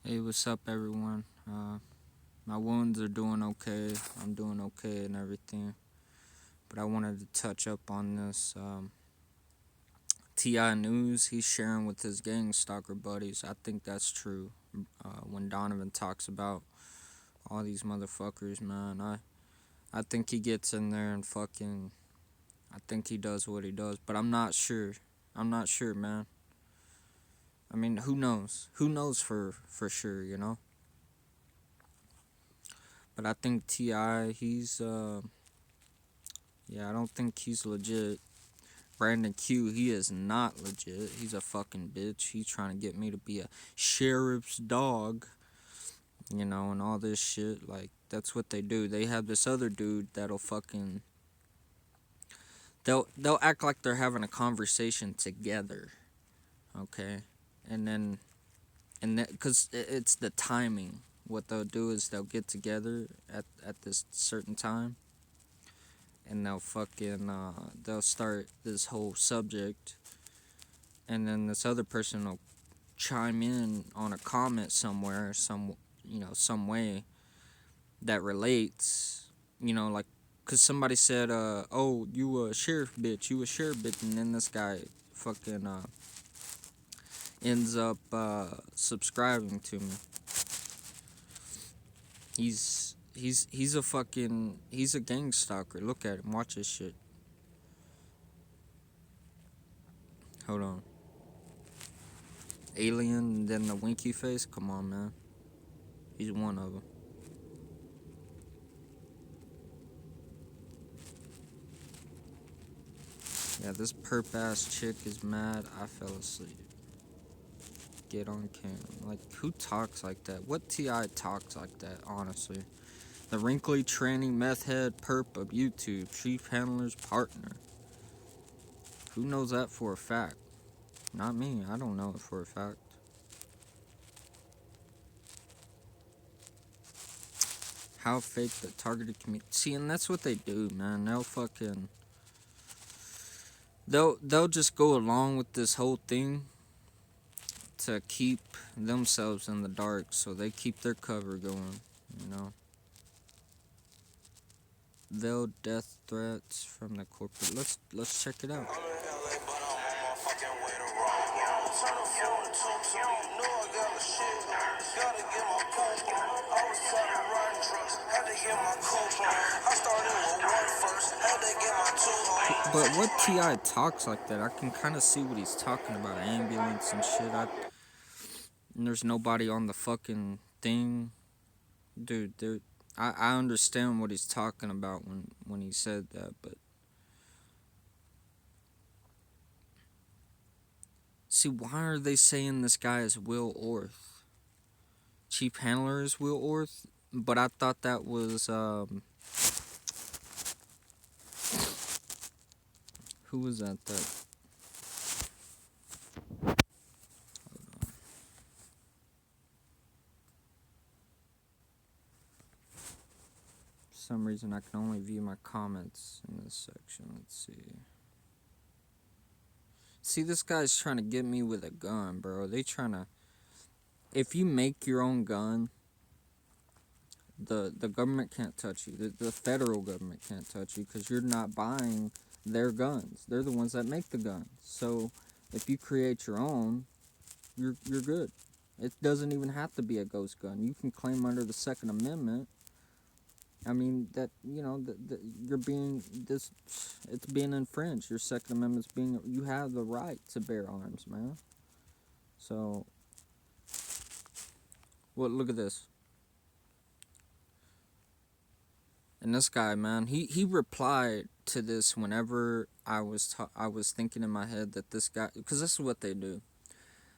Hey, what's up, everyone? My wounds are doing okay. I'm doing okay and everything. But I wanted to touch up on this Ti news he's sharing with his gang stalker buddies. I think that's true. When Donovan talks about all these motherfuckers, man, I think he gets in there and fucking. I think he does what he does, but I'm not sure. I'm not sure, man. I mean, who knows? Who knows for sure, you know? But I think Ti, yeah, I don't think he's legit. Brandon Q, he is not legit. He's a fucking bitch. He's trying to get me to be a sheriff's dog, and all this shit. Like, that's what they do. They have this other dude that'll fucking. They'll act like they're having a conversation together, okay? And then, because it's the timing. What they'll do is they'll get together at this certain time and they'll start this whole subject, and then this other person will chime in on a comment somewhere, some way that relates, like, because somebody said, oh, you a sheriff bitch, and then this guy fucking ends up subscribing to me. He's a gang stalker. Look at him, watch this shit. Hold on. Alien and then the winky face. Come on, man. He's one of them. Yeah, this perp ass chick is mad. I fell asleep. Get on camera. Like, who talks like that? What Ti talks like that, honestly? The wrinkly tranny meth head perp of YouTube, chief handler's partner. Who knows that for a fact? Not me. I don't know it for a fact. How fake the targeted community. See, and that's what they do, man. They'll just go along with this whole thing to keep themselves in the dark, so they keep their cover going, you know. Veiled death threats from the corporate. Let's check it out. But what Ti talks like that, I can kind of see what he's talking about. Ambulance and shit. And there's nobody on the fucking thing, dude. I understand what he's talking about when he said that, but see, why are they saying this guy is Will Orth? Chief handler is Will Orth, but I thought that was who was that? For some reason, I can only view my comments in this section. Let's see. See, this guy's trying to get me with a gun, bro. They trying to. If you make your own gun, the government can't touch you. The federal government can't touch you because you're not buying their guns. They're the ones that make the guns. So if you create your own, you're good. It doesn't even have to be a ghost gun. You can claim under the Second Amendment. I mean that you're being this. It's being infringed. Your Second Amendment's being. You have the right to bear arms, man. So, well, look at this. And this guy, man, he replied to this whenever I was thinking in my head that this guy, because this is what they do.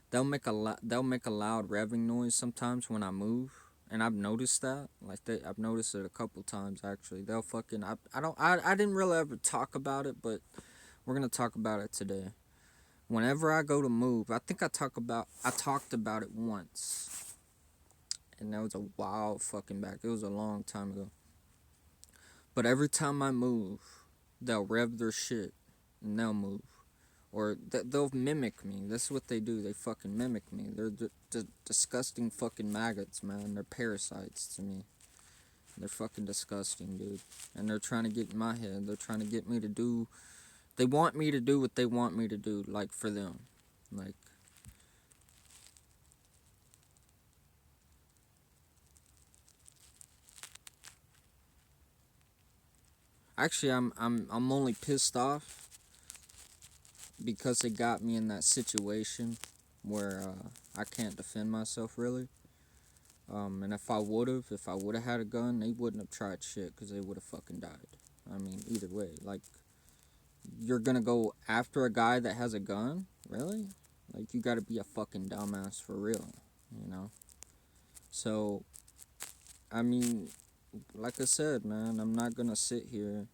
They'll make a loud revving noise sometimes when I move, and I've noticed that. Like I've noticed it a couple times actually. They'll fucking I didn't really ever talk about it, but we're gonna talk about it today. Whenever I go to move, I think I talked about it once, and that was a while fucking back. It was a long time ago. But every time I move, they'll rev their shit and they'll move. or they'll mimic me. That's what they do. They fucking mimic me. They're disgusting fucking maggots, man. They're parasites to me. They're fucking disgusting, dude. And they're trying to get in my head. They're trying to get me to do. They want me to do what they want me to do, like for them, like. Actually, I'm only pissed off because it got me in that situation where I can't defend myself really. And if I would have had a gun, they wouldn't have tried shit because they would have fucking died. I mean, either way, like, you're gonna go after a guy that has a gun, really? Like, you gotta be a fucking dumbass for real, you know. So, I mean, like I said, man, I'm not gonna sit here.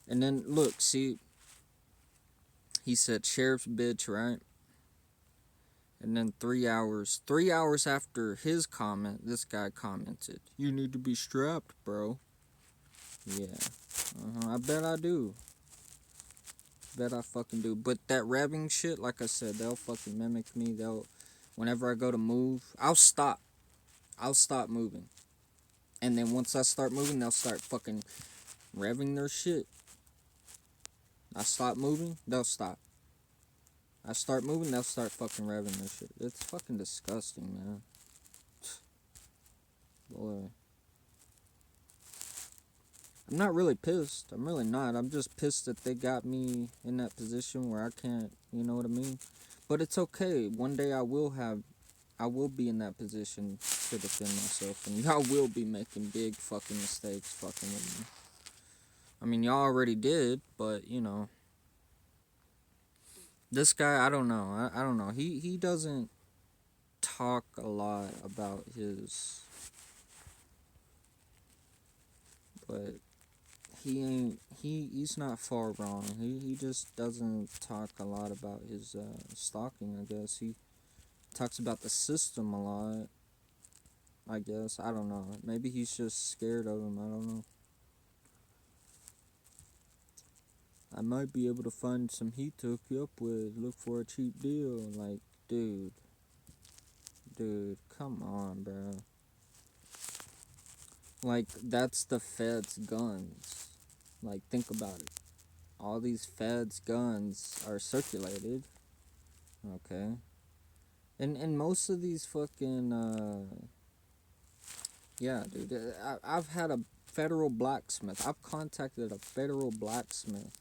And then look, see, he said sheriff's bitch, right? And then 3 hours after his comment, this guy commented, "You need to be strapped, bro." Yeah, I bet I do. Bet I fucking do. But that revving shit, like I said, they'll fucking mimic me. Whenever I go to move, I'll stop. I'll stop moving. And then once I start moving, they'll start fucking revving their shit. I stop moving, they'll stop. I start moving, they'll start fucking revving their shit. It's fucking disgusting, man. Boy. I'm not really pissed. I'm really not. I'm just pissed that they got me in that position where I can't, you know what I mean? But it's okay. One day I will be in that position to defend myself. And y'all will be making big fucking mistakes fucking with me. I mean, y'all already did, but, you know. This guy, I don't know. I don't know. He doesn't talk a lot about his, but he's not far wrong. He just doesn't talk a lot about his stalking, I guess. He talks about the system a lot, I guess. I don't know. Maybe he's just scared of him. I don't know. I might be able to find some heat to hook you up with. Look for a cheap deal. Like, dude, come on, bro. Like, that's the feds' guns. Like, think about it. All these feds' guns are circulated. Okay. And most of these fucking, yeah, dude. I've had a federal blacksmith. I've contacted a federal blacksmith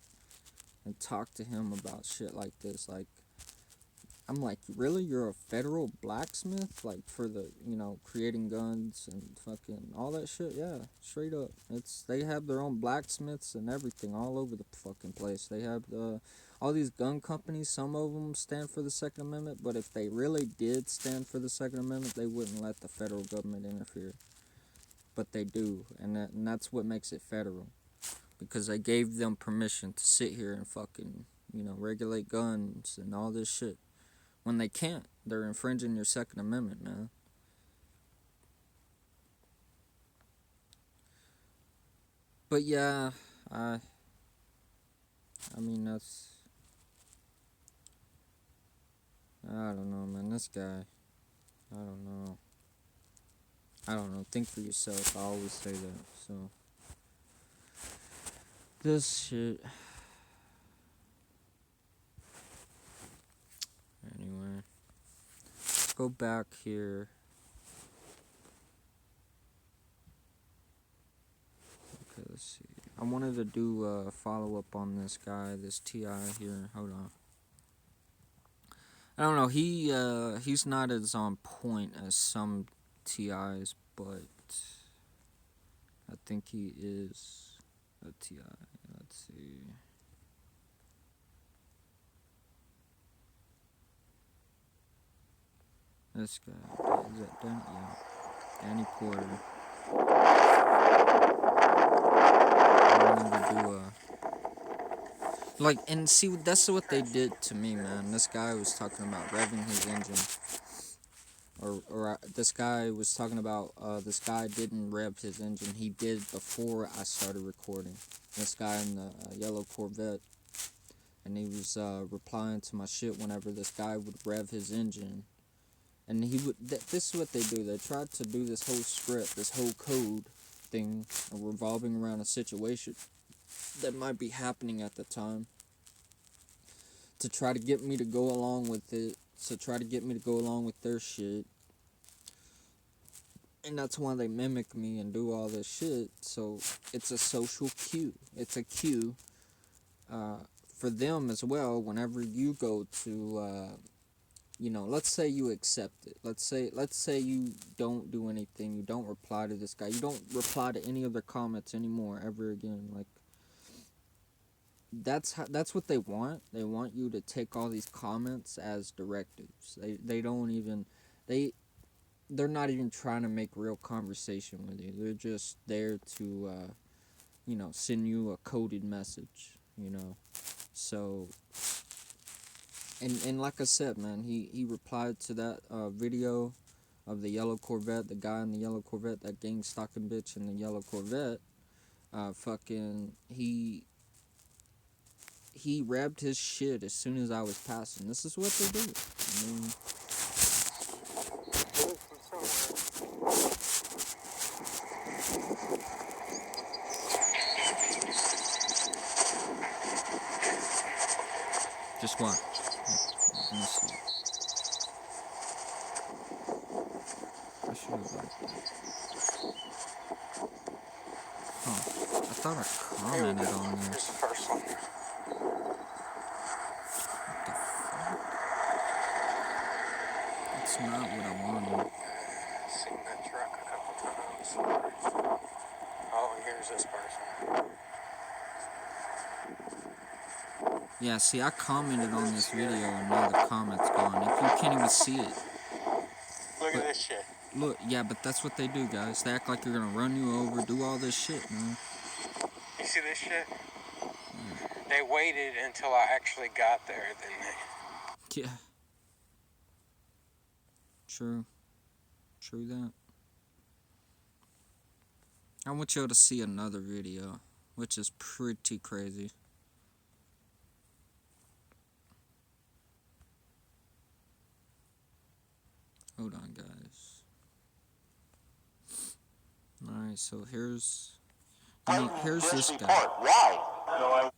and talked to him about shit like this. Like, I'm like, really? You're a federal blacksmith? Like, for the, creating guns and fucking all that shit? Yeah, straight up. They have their own blacksmiths and everything all over the fucking place. They have all these gun companies. Some of them stand for the Second Amendment, but if they really did stand for the Second Amendment, they wouldn't let the federal government interfere. But they do, and that's what makes it federal. Because they gave them permission to sit here and fucking, regulate guns and all this shit. When they can't, they're infringing your Second Amendment, man. But yeah, I mean, I don't know, man. This guy, I don't know. I don't know. Think for yourself. I always say that. So, this shit. Anyway, let's go back here. Okay, let's see. I wanted to do a follow up on this guy, this T.I. here. Hold on. I don't know. He's not as on point as some T.I.s, but I think he is a T.I. Let's see. This guy, is that Dan? Yeah, Danny Porter. I wanted to do a and see, that's what they did to me, man. This guy was talking about revving his engine. This guy was talking about, this guy didn't rev his engine. He did before I started recording. This guy in the yellow Corvette. and he was replying to my shit whenever this guy would rev his engine. And he would. This is what they do. They tried to do this whole script, this whole code thing, revolving around a situation that might be happening at the time, to try to get me to go along with it. To try to get me to go along with their shit. And that's why they mimic me and do all this shit. So it's a social cue. It's a cue for them as well. Whenever you go to, let's say you accept it. Let's say you don't do anything. You don't reply to this guy. You don't reply to any of their comments anymore ever again. Like, that's what they want. They want you to take all these comments as directives. They don't even they're not even trying to make real conversation with you. They're just there to send you a coded message, So and like I said, man, he replied to that video of the yellow Corvette, the guy in the yellow Corvette, that Gangstalking bitch in the yellow Corvette. He revved his shit as soon as I was passing. This is what they do. I mean, just watch. Let me see. I should have liked that. Oh, I thought I commented on this. Here's the first one. What the fuck? That's not what I wanted. I've seen that truck a couple times. Oh, and here's this person. Yeah, see, I commented on this video and now the comment's gone. If you can't even see it. Look at this shit. Look, yeah, but that's what they do, guys. They act like they're gonna run you over, do all this shit, man. You see this shit? They waited until I actually got there, then they... Yeah. True. True that. I want y'all to see another video, which is pretty crazy. Hold on, guys. Alright, so here's this guy. Why?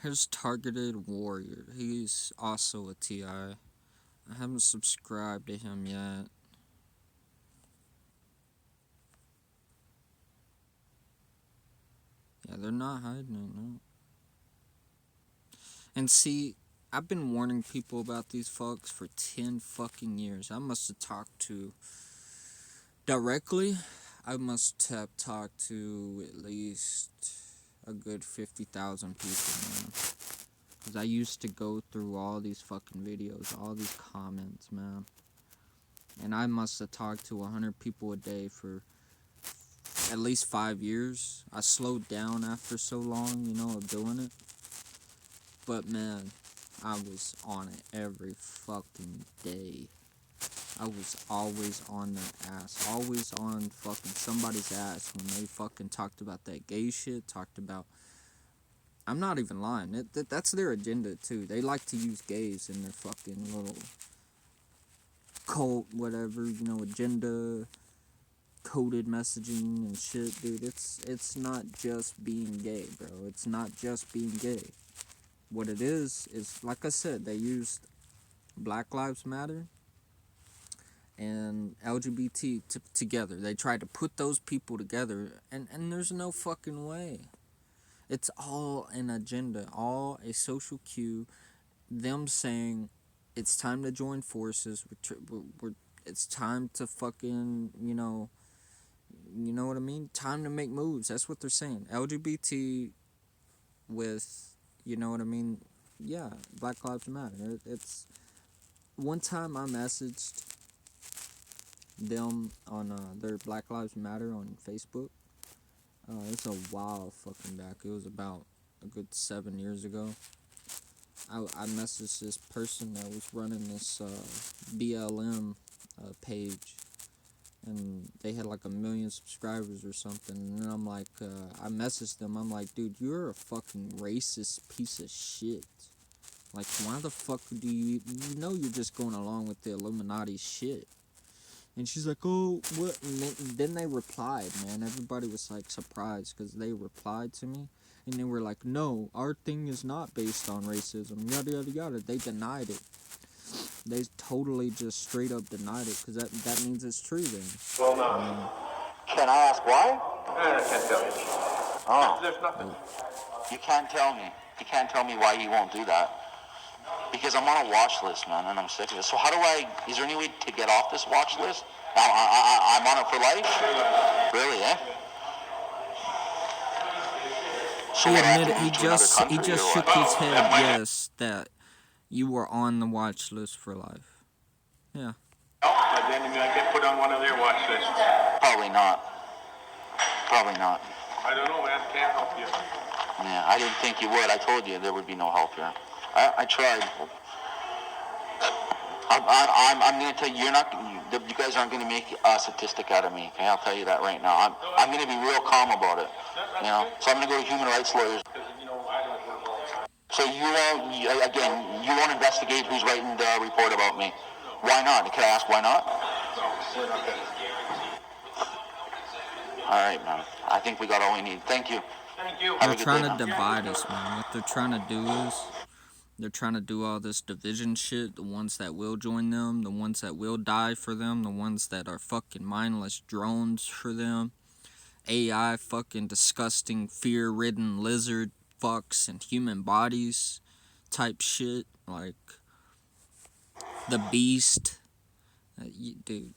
Here's Targeted Warrior. He's also a TI. I haven't subscribed to him yet. Yeah, they're not hiding it, no. And see, I've been warning people about these fucks for 10 fucking years. I must have talked to... Directly, I must have talked to at least a good 50,000 people, man. Because I used to go through all these fucking videos, all these comments, man. And I must have talked to 100 people a day for at least 5 years. I slowed down after so long, of doing it. But, man, I was on it every fucking day. I was always on their ass. Always on fucking somebody's ass when they fucking talked about that gay shit, talked about... I'm not even lying. That's their agenda, too. They like to use gays in their fucking little cult, whatever, agenda, coded messaging and shit, dude. It's not just being gay, bro. It's not just being gay. What it is, like I said, they used Black Lives Matter and LGBT together. They tried to put those people together, and there's no fucking way. It's all an agenda, all a social cue, them saying it's time to join forces, it's time to fucking, you know what I mean? Time to make moves. That's what they're saying. LGBT with, you know what I mean? Yeah, Black Lives Matter. It's one time I messaged them on their Black Lives Matter on Facebook. It's a while fucking back. It was about a good 7 years ago. I messaged this person that was running this BLM page, and they had like 1 million subscribers or something. And then I'm like, I messaged them. I'm like, dude, you're a fucking racist piece of shit. Like, why the fuck do you know you're just going along with the Illuminati shit? And she's like, oh, what? And then they replied, man. Everybody was like surprised because they replied to me. And they were like, no, our thing is not based on racism. Yada, yada, yada. They denied it. They totally just straight up denied it because that means it's true then. Well, no. Can I ask why? I can't tell you. Oh. There's nothing. You can't tell me. You can't tell me why he won't do that. Because I'm on a watch list, man, and I'm sick of it. So how do is there any way to get off this watch list? I'm on it for life? Really, eh? So He what, I have to admitted, move to another country he just or shook what? his head, yes, that you were on the watch list for life. Yeah. Oh, but then I get put on one of their watch lists. Probably not. Probably not. I don't know, man. Can't help you. Yeah, I didn't think you would. I told you there would be no help here. I tried. I'm going to tell you, you guys aren't going to make a statistic out of me. Okay, I'll tell you that right now. I'm going to be real calm about it. You know, so I'm going to go to human rights lawyers. So you won't investigate who's writing the report about me. Why not? Can I ask why not? All right, man. I think we got all we need. Thank you. Thank you. They're trying to divide us, man. What they're trying to do is they're trying to do all this division shit. The ones that will join them, the ones that will die for them, the ones that are fucking mindless drones for them, AI fucking disgusting fear-ridden lizard fucks and human bodies type shit. Like the beast. Dude.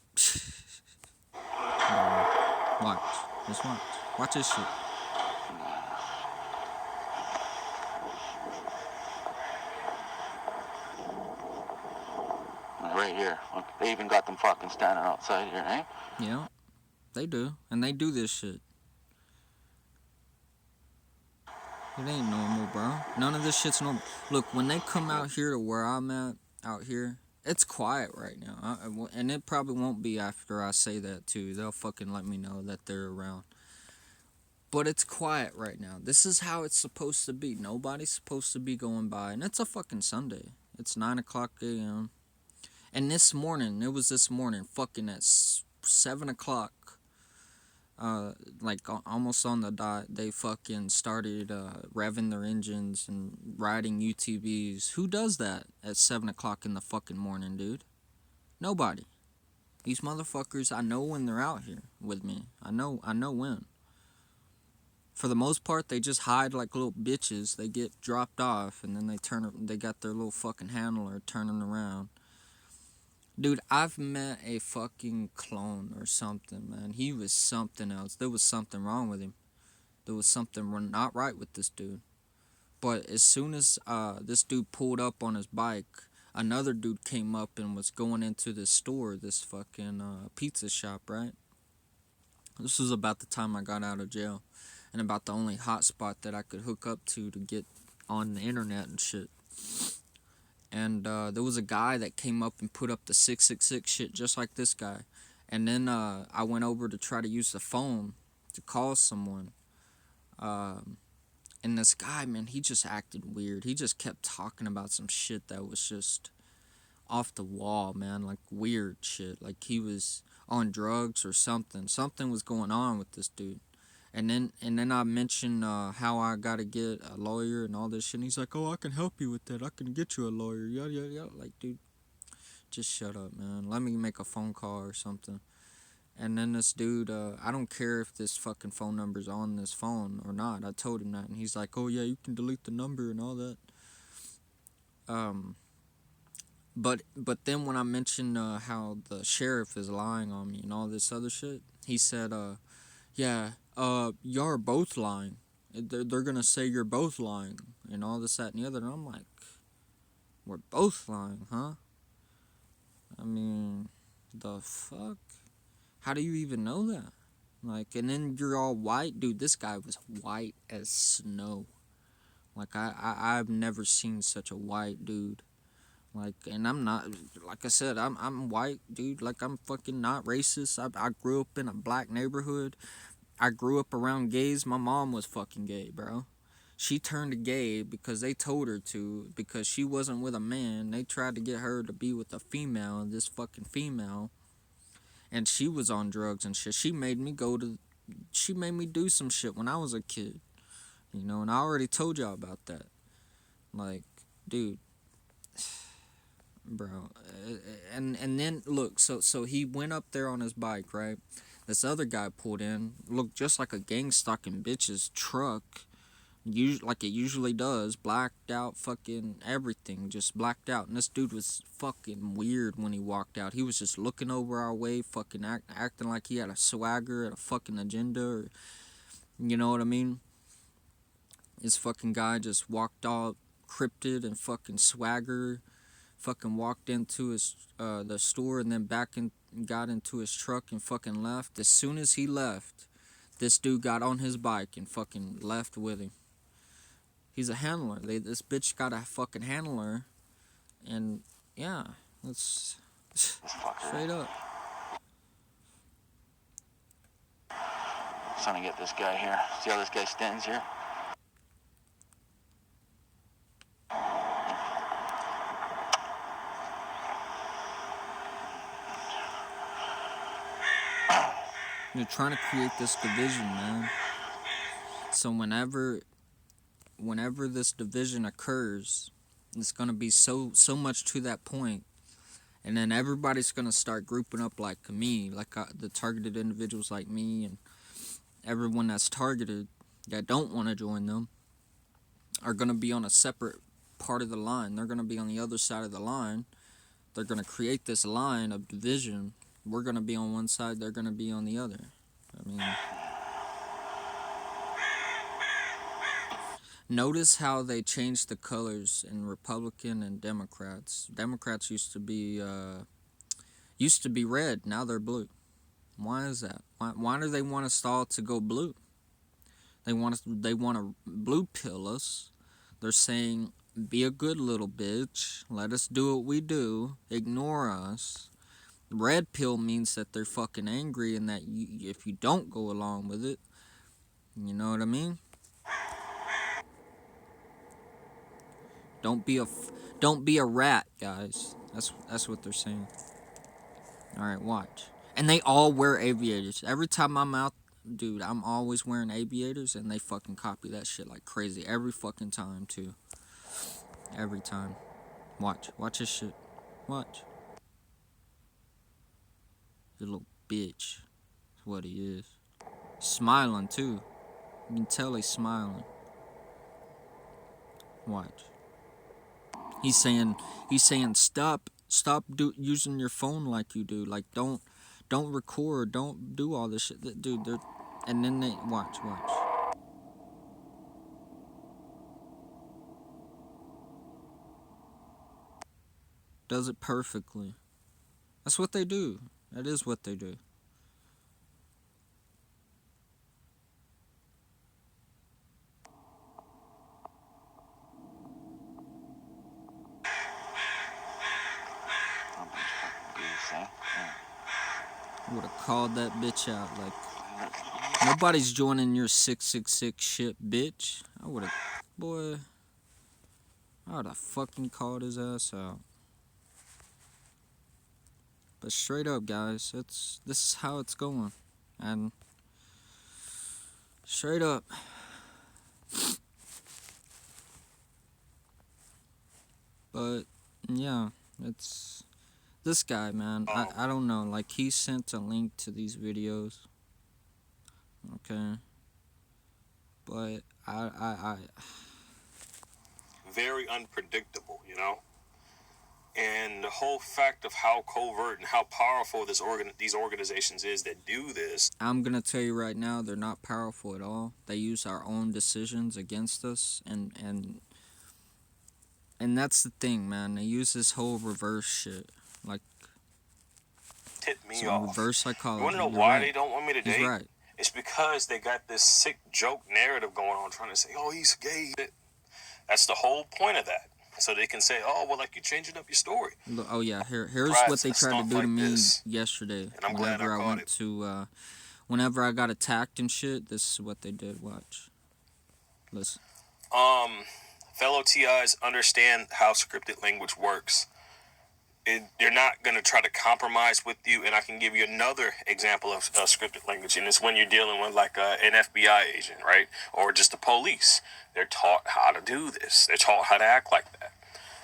Watch. Just watch. Watch this shit. Right here. Look, they even got them fucking standing outside here, eh? Yeah, they do. And they do this shit. It ain't normal, bro. None of this shit's normal. Look, when they come out here to where I'm at, out here, it's quiet right now. And it probably won't be after I say that, too. They'll fucking let me know that they're around. But it's quiet right now. This is how it's supposed to be. Nobody's supposed to be going by. And it's a fucking Sunday. It's 9 o'clock a.m. And this morning, fucking at 7 o'clock, like almost on the dot, they fucking started revving their engines and riding UTVs. Who does that at 7 o'clock in the fucking morning, dude? Nobody. These motherfuckers, I know when they're out here with me. I know when. For the most part, they just hide like little bitches. They get dropped off, and then they got their little fucking handler turning around. Dude, I've met a fucking clone or something, man. He was something else. There was something wrong with him. There was something not right with this dude. But as soon as this dude pulled up on his bike, another dude came up and was going into this store, this fucking pizza shop, right? This was about the time I got out of jail. And about the only hotspot that I could hook up to get on the internet and shit. And there was a guy that came up and put up the 666 shit just like this guy. And then I went over to try to use the phone to call someone. And this guy, man, he just acted weird. He just kept talking about some shit that was just off the wall, man. Like weird shit. Like he was on drugs or something. Something was going on with this dude. And then I mentioned how I gotta get a lawyer and all this shit. And he's like, "Oh, I can help you with that. I can get you a lawyer." Yada yada yada. Like, dude, just shut up, man. Let me make a phone call or something. And then this dude, I don't care if this fucking phone number's on this phone or not. I told him that, and he's like, "Oh yeah, you can delete the number and all that." But then when I mentioned how the sheriff is lying on me and all this other shit, he said, "Yeah, you're both lying. They're gonna say you're both lying and all this, that, and the other." And I'm like, "We're both lying, huh?" I mean, the fuck? How do you even know that? Like, and then you're all white, dude. This guy was white as snow. Like I've never seen such a white dude. Like, and I'm not, like I said, I'm white, dude. Like, I'm fucking not racist. I grew up in a black neighborhood. I grew up around gays. My mom was fucking gay, bro. She turned gay because they told her to, because she wasn't with a man. They tried to get her to be with a female, this fucking female, and she was on drugs and shit. She made me do some shit when I was a kid, you know, and I already told y'all about that. Like, dude, bro, and then look, so he went up there on his bike, right? This other guy pulled in, looked just like a gang-stalking bitch's truck, like it usually does, blacked out, fucking everything, just blacked out. And this dude was fucking weird when he walked out. He was just looking over our way, fucking acting like he had a swagger and a fucking agenda, or, you know what I mean? This fucking guy just walked all cryptid and fucking swagger, fucking walked into his the store and then back and got into his truck and fucking left. As soon as he left, this dude got on his bike and fucking left with him. He's a handler. This bitch got a fucking handler, and yeah, that's straight up. Trying to get this guy here. See how this guy stands here? They're trying to create this division, man. So whenever this division occurs, it's gonna be so much to that point, and then everybody's gonna start grouping up like me, like the targeted individuals like me, and everyone that's targeted that don't want to join them are gonna be on a separate part of the line. They're gonna be on the other side of the line. They're gonna create this line of division. We're gonna be on one side. They're gonna be on the other. I mean, notice how they changed the colors in Republican and Democrats. Democrats used to be red. Now they're blue. Why is that? Why do they want us all to go blue? They want to blue pill us. They're saying, be a good little bitch. Let us do what we do. Ignore us. Red pill means that they're fucking angry and that if you don't go along with it, you know what I mean? Don't be a rat, guys. That's what they're saying. All right, watch. And they all wear aviators. Every time I'm out, dude, I'm always wearing aviators, and they fucking copy that shit like crazy every fucking time too. Every time. Watch this shit. Watch. You little bitch. That's what he is. Smiling too. You can tell he's smiling. Watch. He's saying stop using your phone like you do. Like don't record, don't do all this shit. Dude, they're, and then they watch. Does it perfectly. That's what they do. That is what they do. Would have called that bitch out. Like, nobody's joining your 666 shit, bitch. I would have fucking called his ass out. But straight up, guys, this is how it's going, and straight up. But yeah, it's this guy, man. I don't know. Like, he sent a link to these videos. Okay. But I very unpredictable, you know? And the whole fact of how covert and how powerful these organizations is that do this. I'm gonna tell you right now, they're not powerful at all. They use our own decisions against us, and that's the thing, man. They use this whole reverse shit, like Tip me off. Reverse psychology. You wanna know You're why right. they don't want me to date? He's right. It's because they got this sick joke narrative going on, trying to say, "Oh, he's gay." That's the whole point of that. So they can say, "Oh, well, like you're changing up your story." Oh yeah, here's Pride what they tried to stuff do to like me this, yesterday. and I'm glad I caught it. Whenever I got attacked and shit, this is what they did. Watch, listen. Fellow TIs understand how scripted language works. They're not going to try to compromise with you. And I can give you another example of scripted language. And it's when you're dealing with like an FBI agent, right? Or just the police. They're taught how to do this. They're taught how to act like that.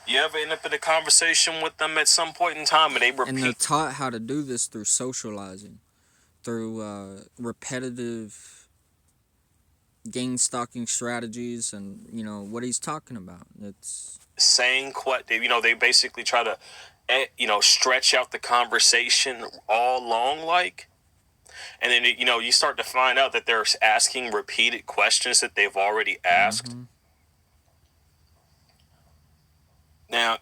You ever end up in a conversation with them at some point in time and they repeat? And they're taught how to do this through socializing, through repetitive Gangstalking strategies, and what he's talking about. It's saying what they basically try to stretch out the conversation all long, like, and then you start to find out that they're asking repeated questions that they've already asked.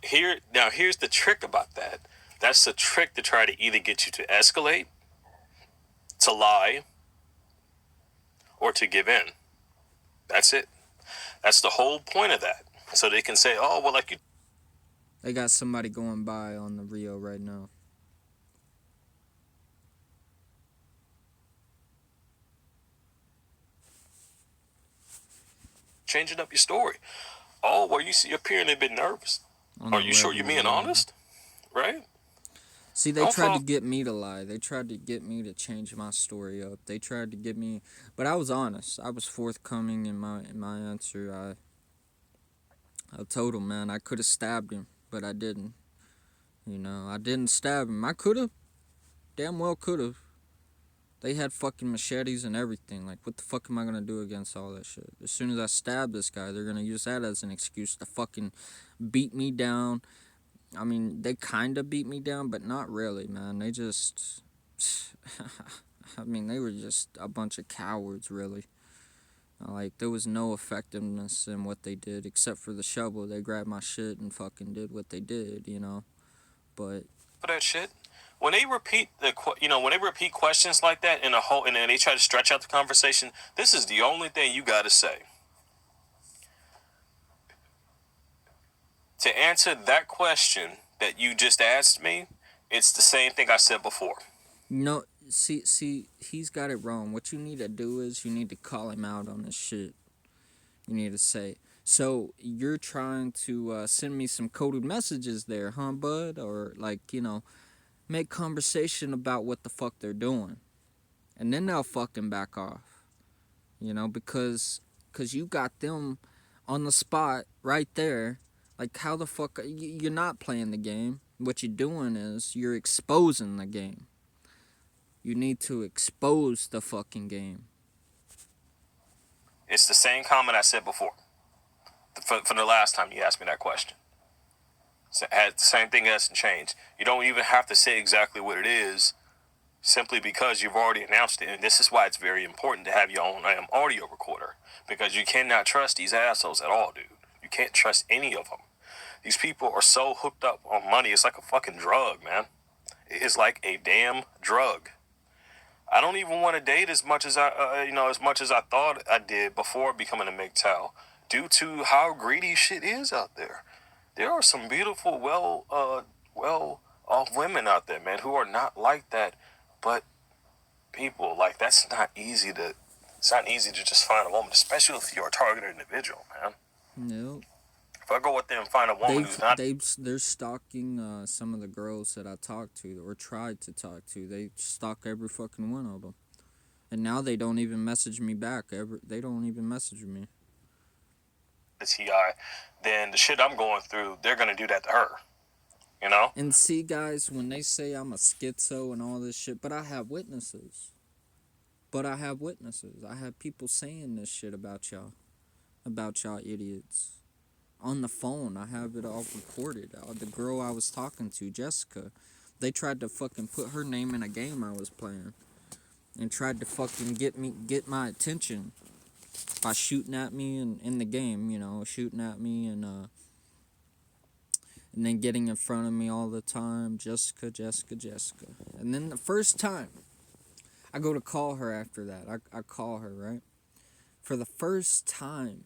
Here's the trick about that. That's the trick to try to either get you to escalate, to lie, or to give in. That's it. That's the whole point of that. So they can say, "Oh, well, like you." They got somebody going by on the Rio right now. Changing up your story. Oh, well, you appearing a bit nervous. Are you sure you're being honest? Right? See, they tried to get me to lie. They tried to get me to change my story up. They tried to get me, but I was honest. I was forthcoming in my answer. I told him, man, I could have stabbed him, but I didn't. I didn't stab him. I could have. Damn well could have. They had fucking machetes and everything. Like, what the fuck am I gonna do against all that shit? As soon as I stab this guy, they're gonna use that as an excuse to fucking beat me down. I mean, they kind of beat me down, but not really, man. They just... I mean, they were just a bunch of cowards, really. Like, there was no effectiveness in what they did, except for the shovel. They grabbed my shit and fucking did what they did, But... For that shit. When they repeat when they repeat questions like that and then they try to stretch out the conversation, this is the only thing you got to say. To answer that question that you just asked me, it's the same thing I said before. No, see, he's got it wrong. What you need to do is you need to call him out on this shit. You need to say, so you're trying to send me some coded messages there, huh, bud? Or, like, make conversation about what the fuck they're doing. And then they'll fucking back off. Because you got them on the spot right there. Like, how the fuck... You're not playing the game. What you're doing is you're exposing the game. You need to expose the fucking game. It's the same comment I said before. For the last time you asked me that question. The same thing hasn't changed. You don't even have to say exactly what it is, simply because you've already announced it. And this is why it's very important to have your own audio recorder, because you cannot trust these assholes at all, dude. You can't trust any of them. These people are so hooked up on money. It's like a fucking drug, man. It's like a damn drug. I don't even want to date as much as I thought I did before becoming a MGTOW, due to how greedy shit is out there. There are some beautiful, well-off women out there, man, who are not like that. But people, like, it's not easy to just find a woman, especially if you're a targeted individual, man. Nope. If I go out there and find a woman who's not... They're stalking some of the girls that I talked to or tried to talk to. They stalk every fucking one of them. And now they don't even message me back. They don't even message me. TI, then the shit I'm going through, they're going to do that to her. And see, guys, when they say I'm a schizo and all this shit, but I have witnesses. I have people saying this shit about y'all idiots. On the phone, I have it all recorded. The girl I was talking to, Jessica, they tried to fucking put her name in a game I was playing, and tried to fucking get my attention by shooting at me in the game, shooting at me and then getting in front of me all the time, Jessica. And then the first time I go to call her after that, I call her, right? For the first time,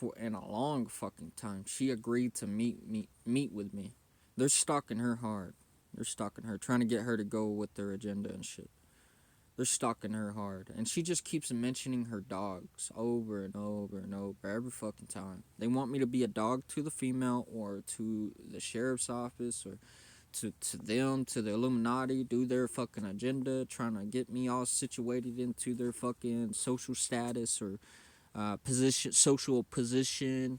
for in a long fucking time. She agreed to meet with me. They're stalking her hard. They're stalking her, trying to get her to go with their agenda and shit. They're stalking her hard, and she just keeps mentioning her dogs over and over and over every fucking time. They want me to be a dog to the female or to the sheriff's office or to them, to the Illuminati, do their fucking agenda, trying to get me all situated into their fucking social status or social position,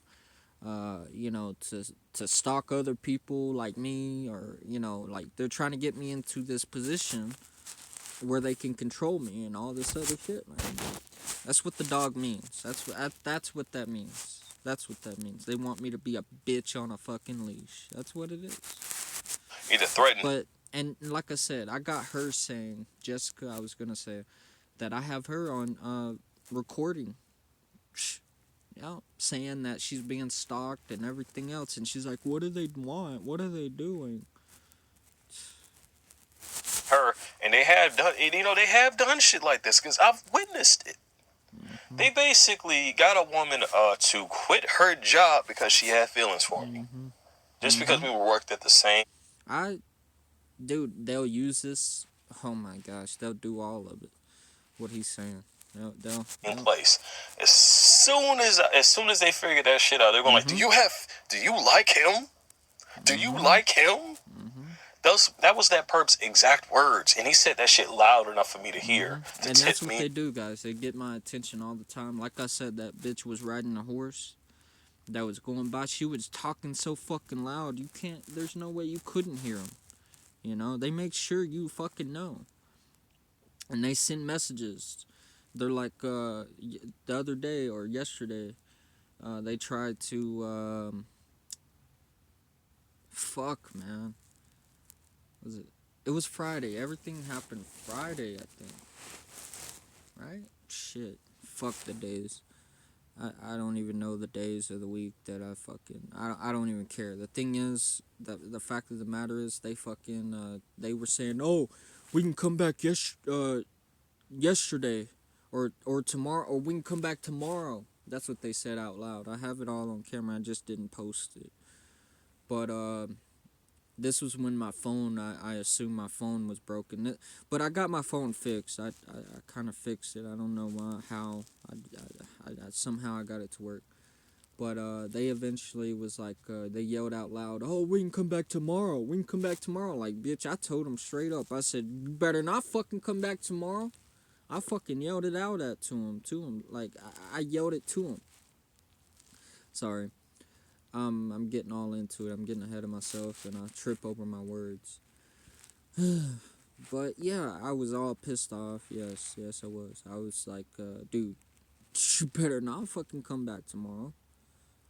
to stalk other people like me, or like they're trying to get me into this position where they can control me and all this other shit, man. That's what the dog means. That's what that means. That's what that means. They want me to be a bitch on a fucking leash. That's what it is. Either threaten. But and like I said, I got her saying, Jessica, I was gonna say that I have her on recording. Yeah, saying that she's being stalked and everything else, and she's like, "What do they want? What are they doing?" Her, and they have done, they have done shit like this because I've witnessed it. Mm-hmm. They basically got a woman to quit her job because she had feelings for me, just because we were worked at the same. Dude, they'll use this. Oh my gosh, they'll do all of it. What he's saying. They'll in place. As soon as they figure that shit out, they're going like, do you like him? Do you like him? That was that perp's exact words, and he said that shit loud enough for me to hear. And that's what they do, guys. They get my attention all the time. Like I said, that bitch was riding a horse that was going by. She was talking so fucking loud, there's no way you couldn't hear them. They make sure you fucking know. And they send messages. They're like, the other day or yesterday, they tried to, fuck, man. It was Friday. Everything happened Friday, I think. Right? Shit. Fuck the days. I don't even know the days of the week that I don't even care. The thing is, the fact of the matter is, they they were saying, oh, we can come back yesterday or tomorrow, or we can come back tomorrow. That's what they said out loud. I have it all on camera. I just didn't post it. But this was when my phone, I assumed my phone was broken. But I got my phone fixed. I kind of fixed it. I don't know how. I somehow I got it to work. But they eventually was like, they yelled out loud, oh, we can come back tomorrow. We can come back tomorrow. Like, bitch, I told them straight up. I said, you better not fucking come back tomorrow. I fucking yelled it out to him. Like, I yelled it to him. Sorry. I'm getting all into it. I'm getting ahead of myself, and I trip over my words. But yeah, I was all pissed off. Yes, I was. I was like, dude, you better not fucking come back tomorrow.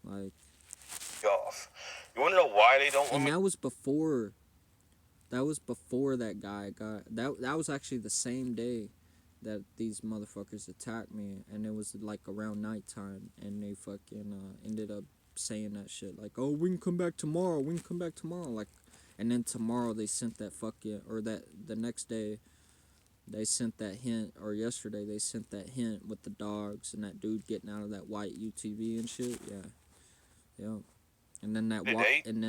Like, off. You want to know why they don't want and me? that was before that guy got that was actually the same day that these motherfuckers attacked me, and it was like around nighttime, and they fucking ended up saying that shit like, oh, we can come back tomorrow, like, and then tomorrow they sent that fucking, or that the next day they sent that hint, or yesterday they sent that hint with the dogs and that dude getting out of that white UTV and shit. Yeah. And then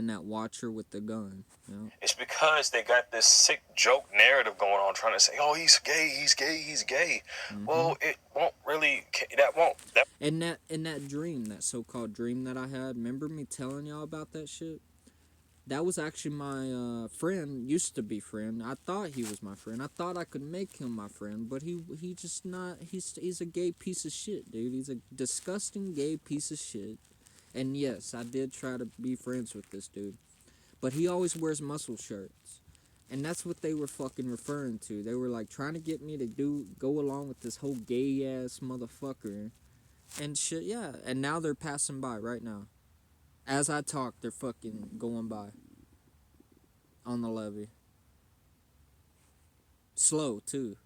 that watcher with the gun. Yeah. It's because they got this sick joke narrative going on, trying to say, "Oh, he's gay." Well, it won't really. That won't. And that dream, that so-called dream that I had. Remember me telling y'all about that shit? That was actually my friend. Used to be friend. I thought he was my friend. I thought I could make him my friend, but he just not. He's a gay piece of shit, dude. He's a disgusting gay piece of shit. And yes, I did try to be friends with this dude. But he always wears muscle shirts. And that's what they were fucking referring to. They were like trying to get me to go along with this whole gay ass motherfucker. And shit, yeah. And now they're passing by right now. As I talk, they're fucking going by. On the levee. Slow, too.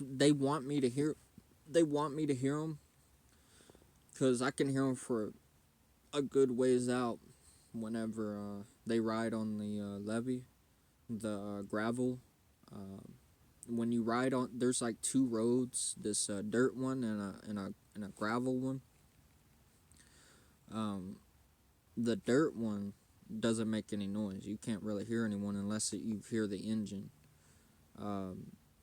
They want me to hear them, because I can hear them for a good ways out, whenever they ride on the levee, the gravel. When you ride on, there's like two roads. This dirt one and a gravel one. The dirt one doesn't make any noise. You can't really hear anyone unless you hear the engine.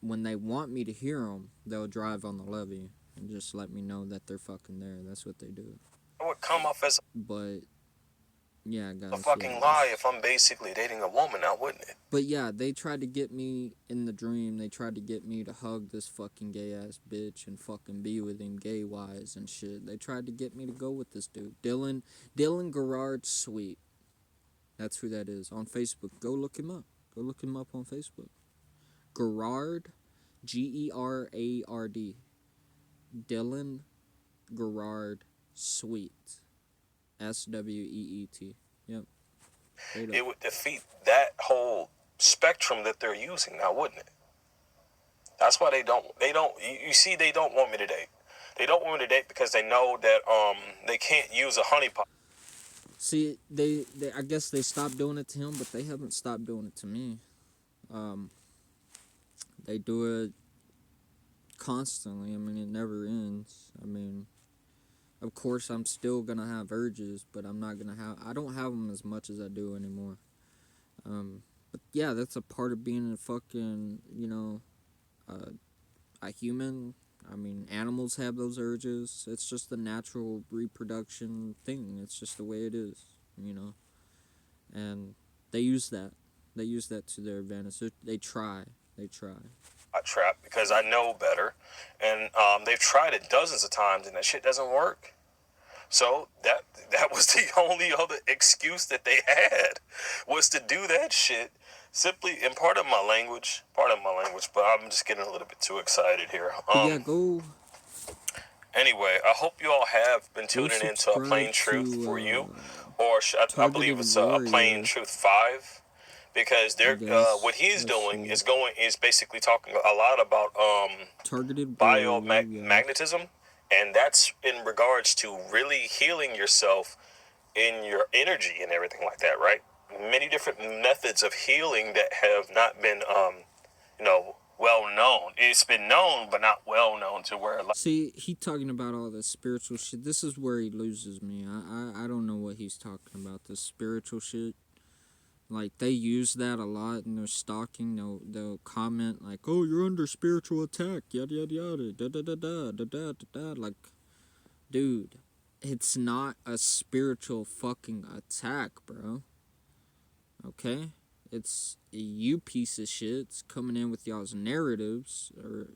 When they want me to hear them, they'll drive on the levee and just let me know that they're fucking there. That's what they do. It would come off as But yeah, a guys. fucking Yeah, lie if I'm basically dating a woman now, wouldn't it? But yeah, they tried to get me in the dream. They tried to get me to hug this fucking gay ass bitch and fucking be with him gay wise and shit. They tried to get me to go with this dude, Dylan Garrard Sweet. That's who that is on Facebook. Go look him up. Go look him up on Facebook. Garrard, Gerard. Dylan Garrard Sweet. SWEET. Yep. It would defeat that whole spectrum that they're using now, wouldn't it? That's why they don't, you see, they don't want me to date. They don't want me to date because they know that, they can't use a honeypot. See, they I guess they stopped doing it to him, but they haven't stopped doing it to me. They do it constantly. I mean, it never ends. I mean, of course, I'm still gonna have urges, but I'm not gonna have. I don't have them as much as I do anymore. But yeah, that's a part of being a fucking, a human. I mean, animals have those urges. It's just the natural reproduction thing. It's just the way it is, And they use that. They use that to their advantage. They try. They try. Trap because I know better, and they've tried it dozens of times, and that shit doesn't work. So that was the only other excuse that they had was to do that shit. Simply, and pardon my language, but I'm just getting a little bit too excited here. Yeah, go. Anyway, I hope you all have been tuning into A Plain Truth for You, or I believe it's A Plain Truth 5, because they're what he's doing is basically talking a lot about Targeted biomagnetism, and that's in regards to really healing yourself in your energy and everything like that, right? Many different methods of healing that have not been well known. It's been known, but not well known to where. See, he talking about all this spiritual shit. This is where he loses me. I don't know what he's talking about. This spiritual shit. Like, they use that a lot in their stalking. They'll comment like, "Oh, you're under spiritual attack." Yada yada yada. Da da da da da da da da. Like, dude, it's not a spiritual fucking attack, bro. Okay. It's you piece of shits coming in with y'all's narratives or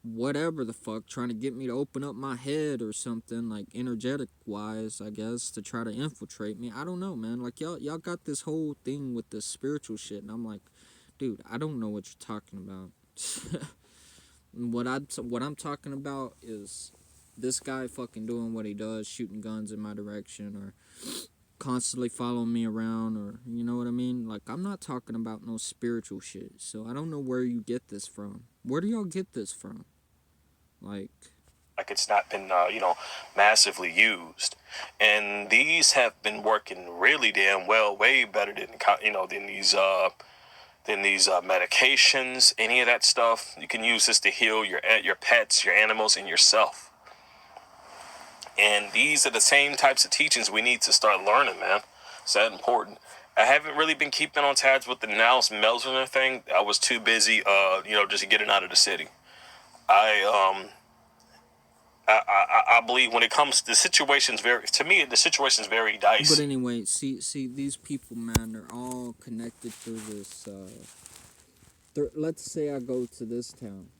whatever the fuck, trying to get me to open up my head or something, like energetic wise, I guess, to try to infiltrate me. I don't know, man. Like, y'all got this whole thing with this spiritual shit, and I'm like, dude, I don't know what you're talking about. What I'm talking about is this guy fucking doing what he does, shooting guns in my direction, or constantly following me around, or you know what I mean? Like, I'm not talking about no spiritual shit. So I don't know where you get this from. Where do y'all get this from? Like It's not been massively used, and these have been working really damn well, way better than these medications, any of that stuff. You can use this to heal your pets, your animals, and yourself. And these are the same types of teachings we need to start learning, man. It's that important. I haven't really been keeping on tabs with the Niles Melzer thing. I was too busy, just getting out of the city. I believe when it comes to the situation's the situation's very dicey. But anyway, see, these people, man, they're all connected through this. Let's say I go to this town,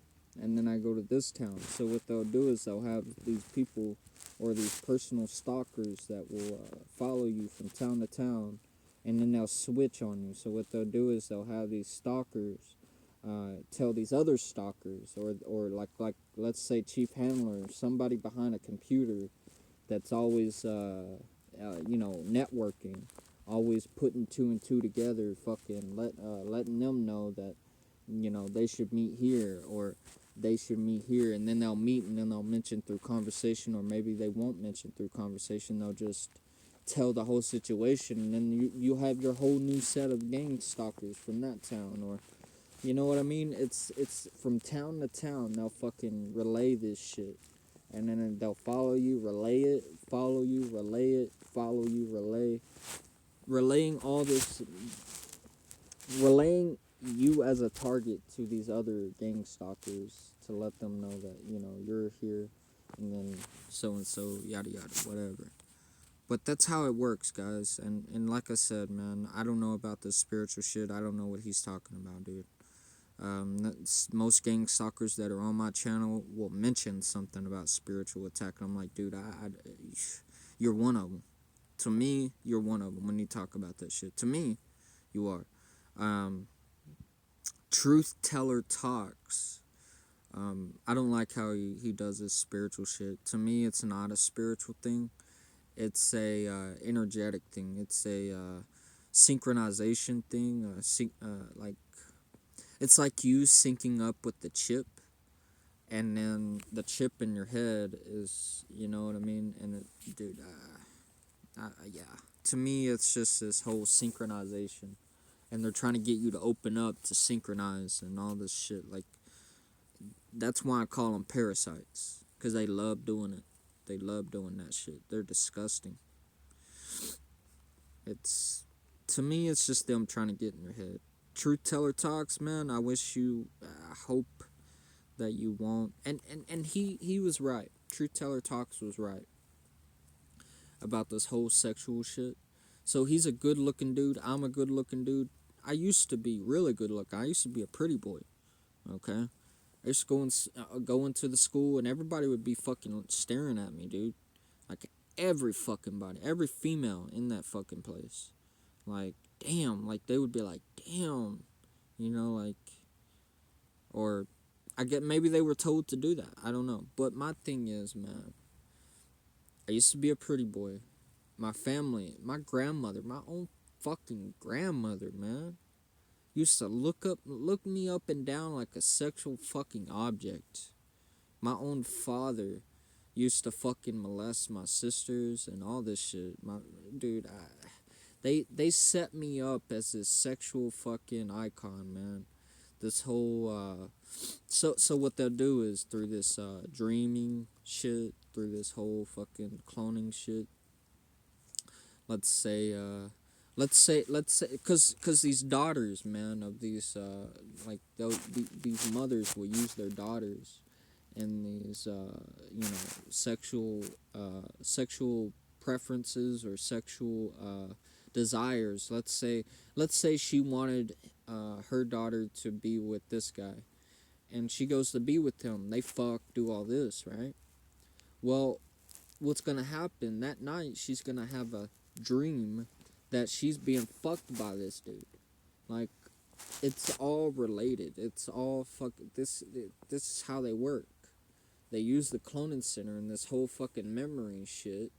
and then I go to this town. So what they'll do is they'll have these people or these personal stalkers that will follow you from town to town, and then they'll switch on you. So what they'll do is they'll have these stalkers tell these other stalkers, or like let's say Chief Handler, somebody behind a computer that's always networking, always putting two and two together, fucking letting them know that they should meet here, or they should meet here, and then they'll meet, and then they'll mention through conversation, or maybe they won't mention through conversation. They'll just tell the whole situation, and then you have your whole new set of gang stalkers from that town, or you know what I mean? It's from town to town. They'll fucking relay this shit, and then they'll follow you, relay it, follow you, relay it, follow you, relaying all this, relaying you as a target to these other gang stalkers to let them know that you're here, and then so and so yada yada whatever. But that's how it works, guys. And like I said, man, I don't know about this spiritual shit. I don't know what he's talking about, dude. Most gang stalkers that are on my channel will mention something about spiritual attack. I'm like, dude, you're one of them. To me, you're one of them when you talk about that shit. To me, you are. Truth Teller Talks. I don't like how he does this spiritual shit. To me, it's not a spiritual thing. It's a energetic thing. It's a synchronization thing. Like it's like you syncing up with the chip, and then the chip in your head is, you know what I mean. And dude, yeah. To me, it's just this whole synchronization, and they're trying to get you to open up to synchronize and all this shit. Like that's why I call them parasites, because they love doing it. They love doing that shit. They're disgusting. It's to me, it's just them trying to get in your head. Truth Teller Talks, man. I wish you. I hope that you won't. And he was right. Truth Teller Talks was right about this whole sexual shit. So he's a good looking dude. I'm a good looking dude. I used to be really good looking. I used to be a pretty boy. Okay. I used to go into the school, and everybody would be fucking staring at me, dude. Like every fucking body, every female in that fucking place. Like, damn, like they would be like, damn, like, or I get maybe they were told to do that. I don't know. But my thing is, man, I used to be a pretty boy. My family, my grandmother, my own fucking grandmother, man, used to look me up and down like a sexual fucking object. My own father used to fucking molest my sisters and all this shit. Dude, they set me up as this sexual fucking icon, man. This whole so what they'll do is through this dreaming shit, through this whole fucking cloning shit. Let's say cuz these daughters, man, of these like these mothers will use their daughters in these sexual preferences or sexual desires. Let's say she wanted her daughter to be with this guy, and she goes to be with him. They fuck, do all this, right? Well, what's gonna happen that night? She's gonna have a dream that she's being fucked by this dude. Like, it's all related. It's all this is how they work. They use the cloning center and this whole fucking memory shit,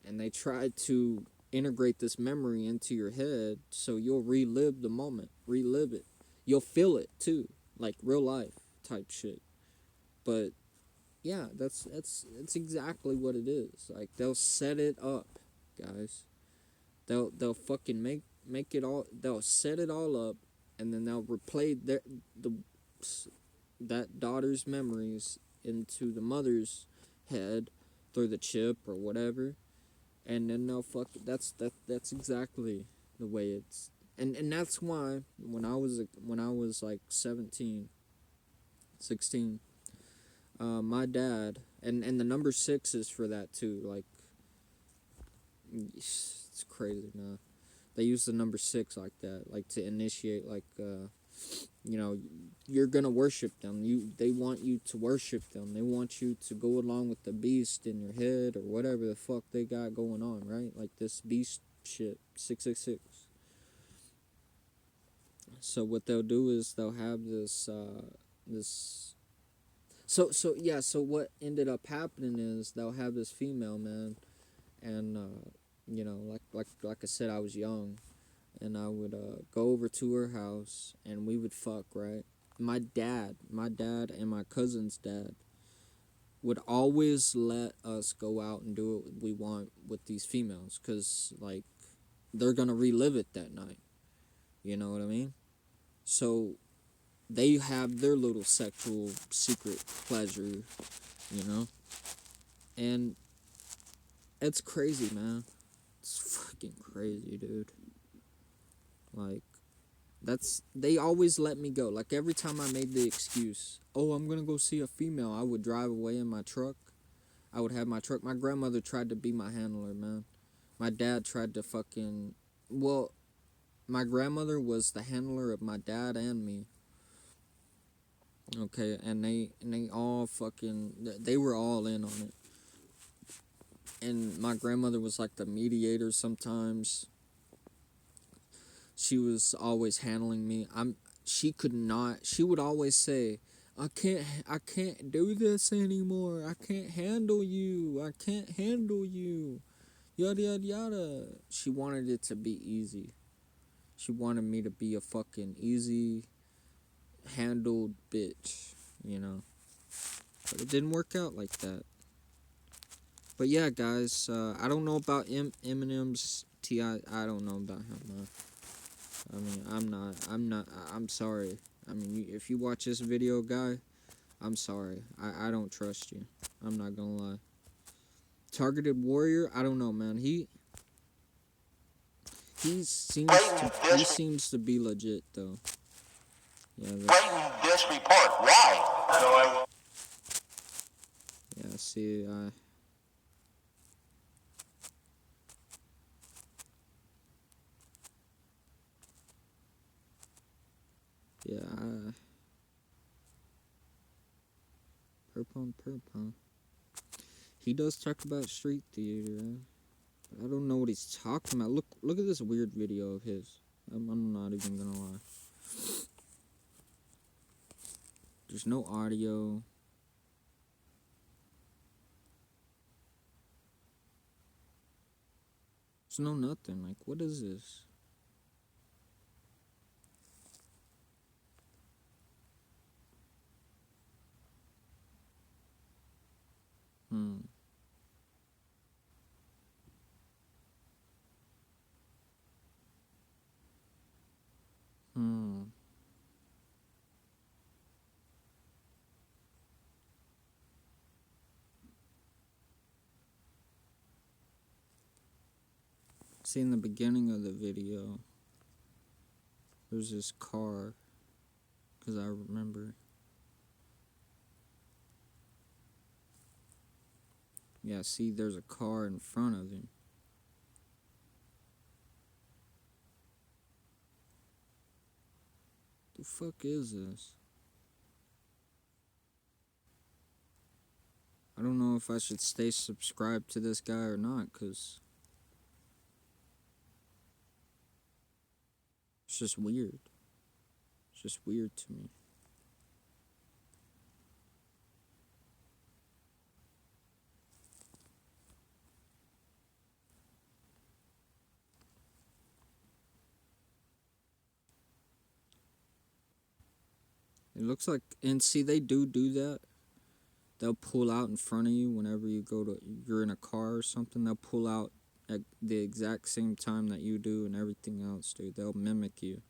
and they try to integrate this memory into your head so you'll relive the moment, relive it. You'll feel it too, like real life type shit. But yeah, that's exactly what it is. Like, they'll set it up, guys. They'll fucking make it all. They'll set it all up, and then they'll replay that daughter's memories into the mother's head through the chip or whatever, and then they'll fuck. That's exactly the way it's. And that's why when I was like 17, 16, my dad, and the number 6 is for that too. Like, it's crazy now. They use the number 6 like that, like to initiate, like, you're gonna worship them. They want you to worship them. They want you to go along with the beast in your head or whatever the fuck they got going on, right? Like this beast shit, 666. So what they'll do is they'll have this. So what ended up happening is they'll have this female, man, and like I said, I was young, and I would go over to her house, and we would fuck, right? My dad and my cousin's dad would always let us go out and do what we want with these females, because, like, they're going to relive it that night. You know what I mean? So they have their little sexual secret pleasure, you know? And it's crazy, man. It's fucking crazy, dude. Like, they always let me go. Like, every time I made the excuse, oh, I'm gonna go see a female, I would drive away in my truck. I would have my truck. My grandmother tried to be my handler, man. My dad tried to fucking, well, my grandmother was the handler of my dad and me. Okay, and they all fucking, they were all in on it. And my grandmother was like the mediator sometimes. She was always handling me. She could not. She would always say, I can't do this anymore. I can't handle you. I can't handle you. Yada yada yada. She wanted it to be easy. She wanted me to be a fucking easy handled bitch, you know. But it didn't work out like that. But yeah, guys, I don't know about Eminem's T.I. I don't know about him, man. I mean, I'm sorry. I mean, if you watch this video, guy, I'm sorry. I don't trust you. I'm not gonna lie. Targeted Warrior, I don't know, man. He seems to be legit, though. Yeah, Blatant disreport. Why? Yeah, see, yeah, perp on perp, huh? He does talk about street theater, but I don't know what he's talking about. Look at this weird video of his. I'm not even gonna lie. There's no audio. There's no nothing. Like, what is this? Hmm. Hmm. See, in the beginning of the video, there's this car. Because I remember. Yeah, see, there's a car in front of him. The fuck is this? I don't know if I should stay subscribed to this guy or not, because it's just weird. It's just weird to me. It looks like, and see, they do that. They'll pull out in front of you whenever you're in a car or something. They'll pull out at the exact same time that you do and everything else, dude. They'll mimic you.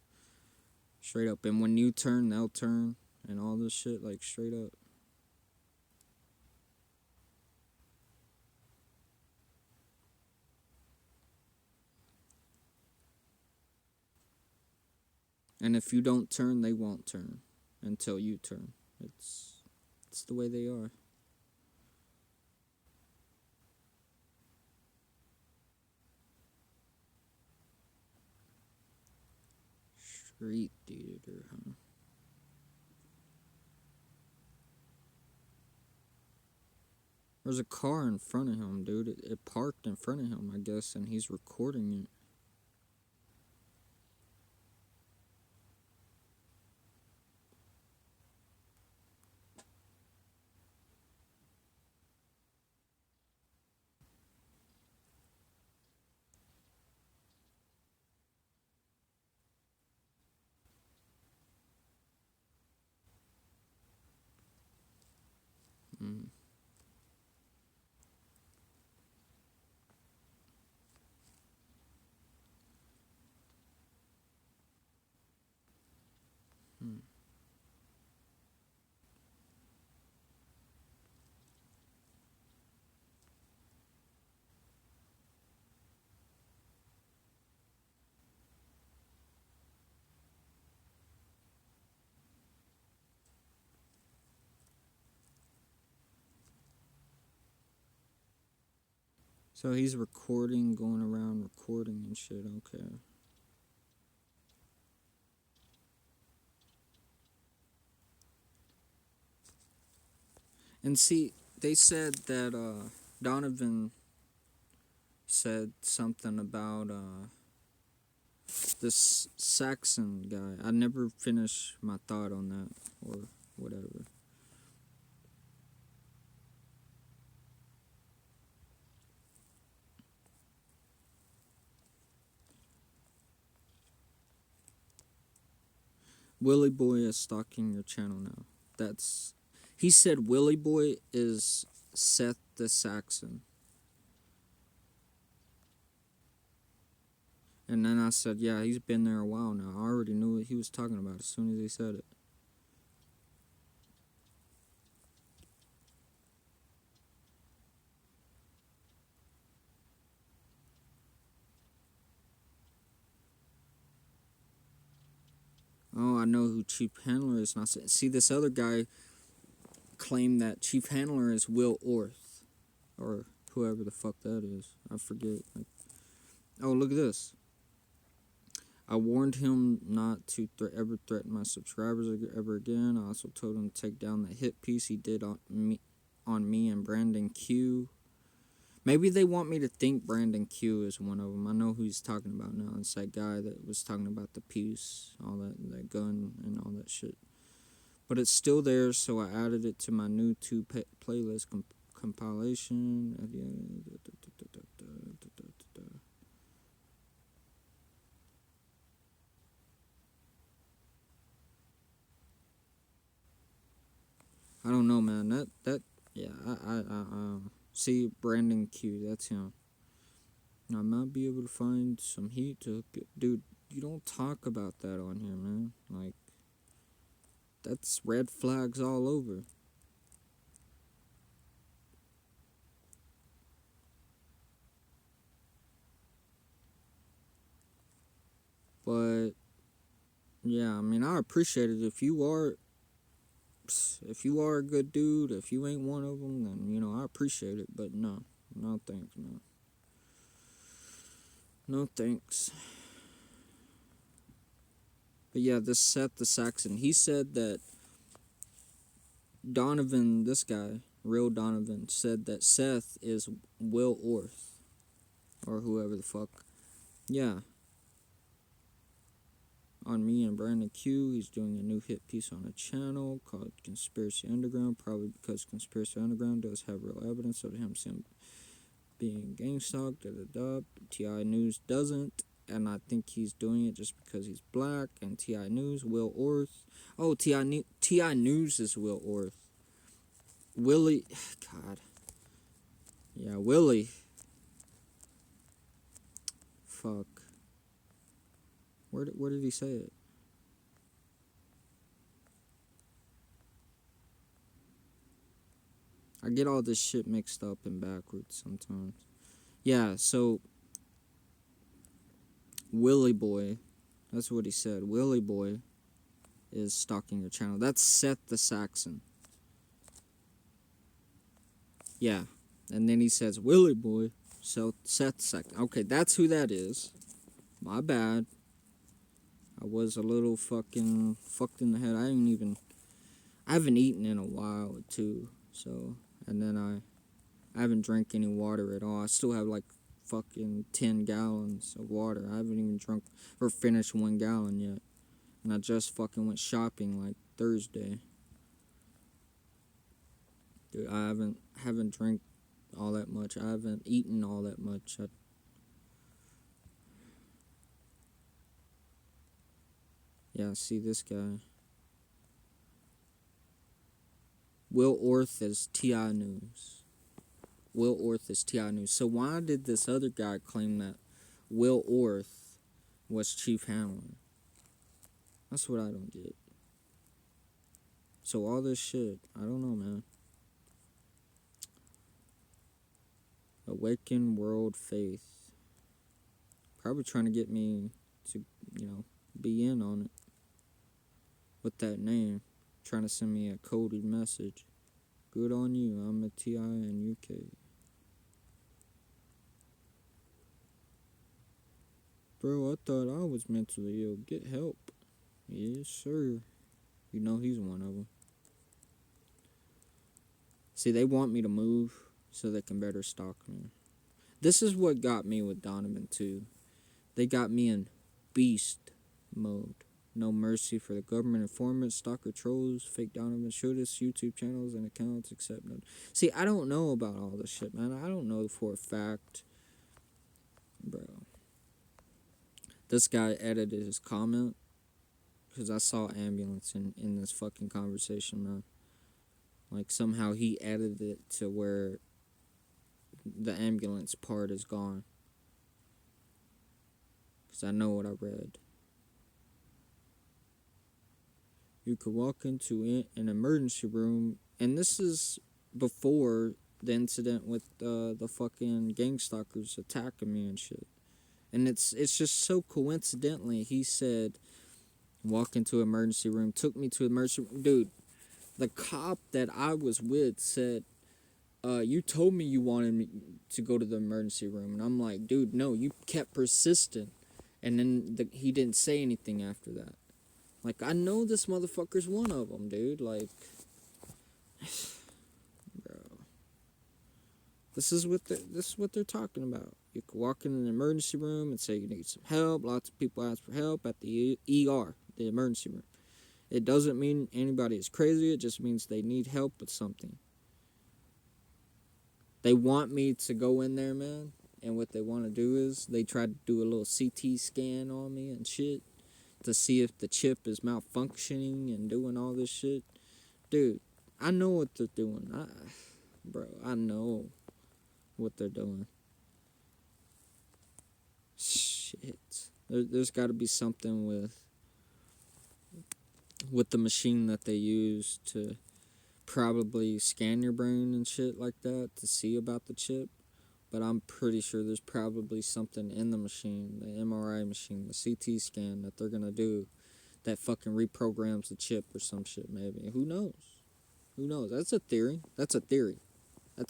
Straight up. And when you turn, they'll turn and all this shit, like, straight up. And if you don't turn, they won't turn until you turn. It's the way they are. Street theater, huh? There's a car in front of him, dude. It parked in front of him, I guess, and he's recording it. Mm. So he's recording, going around recording and shit. Okay. And see, they said that Donovan said something about this Saxon guy. I never finished my thought on that or whatever. Willie Boy is stalking your channel now. That's he said Willie Boy is Seth the Saxon. And then I said, yeah, he's been there a while now. I already knew what he was talking about as soon as he said it. Oh, I know who Chief Handler is. And I said, see, this other guy claimed that Chief Handler is Will Orth. Or whoever the fuck that is. I forget. Like, oh, look at this. I warned him not to ever threaten my subscribers ever again. I also told him to take down the hit piece he did on me and Brandon Q. Maybe they want me to think Brandon Q is one of them. I know who he's talking about now. It's that guy that was talking about the piece, all that gun and all that shit. But it's still there, so I added it to my new playlist compilation. I don't know, man. Yeah. I see Brandon Q. That's him. I might be able to find some heat to get, dude. You don't talk about that on here, man. Like, that's red flags all over. But yeah, I mean, I appreciate it. If you are a good dude, if you ain't one of them, then I appreciate it. But no thanks, man. No thanks. But yeah, this Seth the Saxon, he said that Donovan, this guy, real Donovan, said that Seth is Will Orth. Or whoever the fuck. Yeah. On me and Brandon Q, he's doing a new hit piece on a channel called Conspiracy Underground, probably because Conspiracy Underground does have real evidence of him being gang stalked, T.I. News doesn't, and I think he's doing it just because he's black, and T.I. News, Will Orth. Oh, T.I. News is Will Orth. Willie, God. Yeah, Willie. Fuck. Where did he say it? I get all this shit mixed up and backwards sometimes. Yeah, so Willie Boy, that's what he said. Willie Boy is stalking your channel. That's Seth the Saxon. Yeah. And then he says, Willie Boy, so Seth Saxon. Okay, that's who that is. My bad. I was a little fucking fucked in the head. I haven't eaten in a while, too. So, and then I haven't drank any water at all. I still have like fucking 10 gallons of water. I haven't even drunk or finished 1 gallon yet. And I just fucking went shopping like Thursday. Dude, I haven't drank all that much. I haven't eaten all that much. Yeah, see this guy. Will Orth is T.I. News. Will Orth is T.I. News. So why did this other guy claim that Will Orth was Chief Handler? That's what I don't get. So all this shit, I don't know, man. Awaken World Faith. Probably trying to get me to, be in on it. With that name. Trying to send me a coded message. Good on you. I'm a TI and UK. bro, I thought I was mentally ill. Get help. Yes, sir. You know he's one of them. See, they want me to move so they can better stalk me. This is what got me with Donovan, too. They got me in beast mode. No mercy for the government informants, stalker trolls, fake Donovan shooters, YouTube channels and accounts, except no. See, I don't know about all this shit, man. I don't know for a fact. Bro. This guy edited his comment because I saw ambulance in this fucking conversation, man. Like, somehow he edited it to where the ambulance part is gone. Because I know what I read. You could walk into an emergency room, and this is before the incident with the fucking gang stalkers attacking me and shit. And it's just so coincidentally, he said, walk into emergency room, took me to emergency room. Dude, the cop that I was with said, you told me you wanted me to go to the emergency room. And I'm like, dude, no, you kept persistent. And then he didn't say anything after that. Like, I know this motherfucker's one of them, dude. Like, bro. This is what they're talking about. You can walk in an emergency room and say you need some help. Lots of people ask for help at the ER, the emergency room. It doesn't mean anybody is crazy. It just means they need help with something. They want me to go in there, man. And what they want to do is they try to do a little CT scan on me and shit to see if the chip is malfunctioning and doing all this shit. Dude, I know what they're doing. I know what they're doing. Shit. There's got to be something with the machine that they use to probably scan your brain and shit like that to see about the chip. But I'm pretty sure there's probably something in the machine, the MRI machine, the CT scan that they're gonna do that fucking reprograms the chip or some shit maybe. Who knows? Who knows? That's a theory. That's